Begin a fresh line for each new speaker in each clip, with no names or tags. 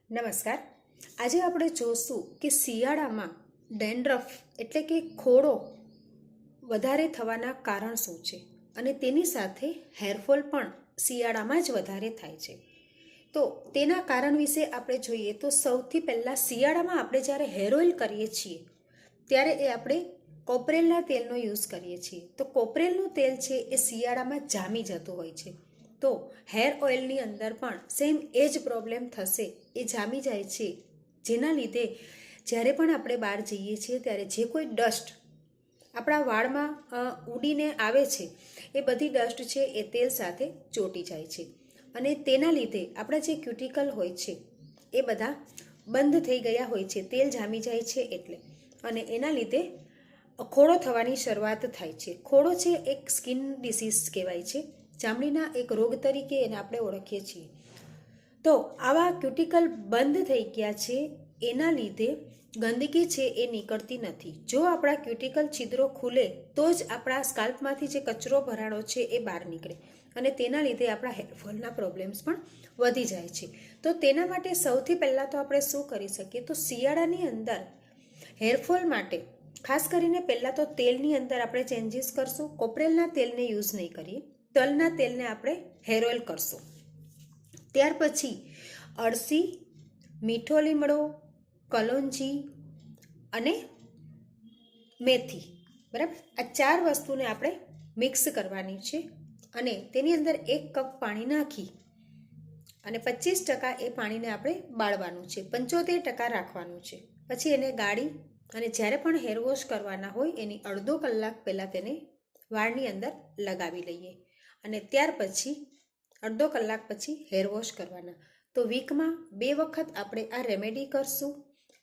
નમસ્કાર। આજે આપણે જોશું કે શિયાળામાં ડેન્ડ્રફ એટલે કે ખોડો વધારે થવાના કારણ શું છે અને તેની સાથે હેરફોલ પણ શિયાળામાં જ વધારે થાય છે। તો તેના કારણ વિશે આપણે જોઈએ તો સૌથી પહેલાં શિયાળામાં આપણે જ્યારે હેર ઓઇલ કરીએ છીએ ત્યારે એ આપણે કોપરેલના તેલનો યુઝ કરીએ છીએ। તો કોપરેલનું તેલ છે એ શિયાળામાં જામી જતું હોય છે। તો હેર ઓઇલની અંદર પણ સેમ એ જ પ્રોબ્લેમ થશે, એ જામી જાય છે, જેના લીધે જ્યારે પણ આપણે બહાર જઈએ છીએ ત્યારે જે કોઈ ડસ્ટ આપણા વાળમાં ઉડીને આવે છે એ બધી ડસ્ટ છે એ તેલ સાથે ચોંટી જાય છે અને તેના લીધે આપણા જે ક્યુટિકલ હોય છે એ બધા બંધ થઈ ગયા હોય છે, તેલ જામી જાય છે એટલે, અને એના લીધે ખોડો થવાની શરૂઆત થાય છે। ખોડો છે એક સ્કિન ડિસીઝ કહેવાય છે, ચામડીના એક રોગ તરીકે એને આપણે ઓળખીએ છીએ। તો આવા ક્યુટિકલ બંધ થઈ ગયા છે, એના લીધે ગંદકી છે એ નીકળતી નથી। જો આપણા ક્યુટિકલ છિદ્રો ખુલે તો જ આપણા સ્કાલ્પમાંથી જે કચરો ભરાણો છે એ બહાર નીકળે અને તેના લીધે આપણા હેરફોલના પ્રોબ્લેમ્સ પણ વધી જાય છે। તો તેના માટે સૌથી પહેલાં તો આપણે શું કરી શકીએ, તો શિયાળાની અંદર હેરફોલ માટે ખાસ કરીને પહેલાં તો તેલની અંદર આપણે ચેન્જીસ કરશું। કોપરેલના તેલને યુઝ નહીં કરીએ, તલના તેલને આપણે હેર ઓઇલ કરશું। ત્યાર પછી અળસી, મીઠો લીમડો, કલોંજી અને મેથી, બરાબર, આ 4 વસ્તુને આપણે મિક્સ કરવાની છે અને તેની અંદર 1 કપ પાણી નાખી અને 25% એ પાણીને આપણે બાળવાનું છે, 75% રાખવાનું છે। પછી એને ગાળી અને જ્યારે પણ હેર વોશ કરવાના હોય એની અડધો કલાક પહેલાં તેને વાળની અંદર લગાવી લઈએ અને ત્યાર પછી અડધો કલાક પછી હેર વોશ કરવાના। તો વીકમાં 2 વખત આપણે આ રેમેડી કરશું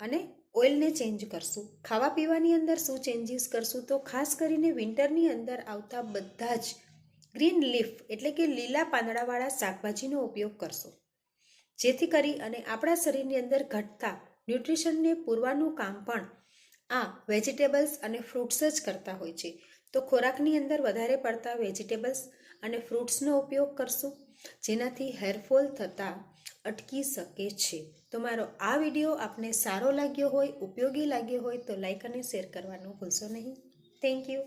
અને ઓઇલને ચેન્જ કરશું। ખાવા પીવાની અંદર શું ચેન્જીસ કરશું, તો ખાસ કરીને વિન્ટરની અંદર આવતા બધા જ ગ્રીન લીફ એટલે કે લીલા પાંદડાવાળા શાકભાજીનો ઉપયોગ કરશો, જેથી કરી અને આપણા શરીરની અંદર ઘટતા ન્યુટ્રિશનને પૂરવાનું કામ પણ આ વેજીટેબલ્સ અને ફ્રૂટ્સ જ કરતા હોય છે। તો ખોરાકની અંદર વધારે પડતા વેજીટેબલ્સ અને ફ્રૂટ્સનો ઉપયોગ કરશું, જેનાથી હેરફોલ થતાં અટકી શકે છે। તો મારો આ વિડીયો આપને સારો લાગ્યો હોય, ઉપયોગી લાગ્યો હોય તો લાઈક અને શેર કરવાનું ભૂલશો નહીં। Thank you.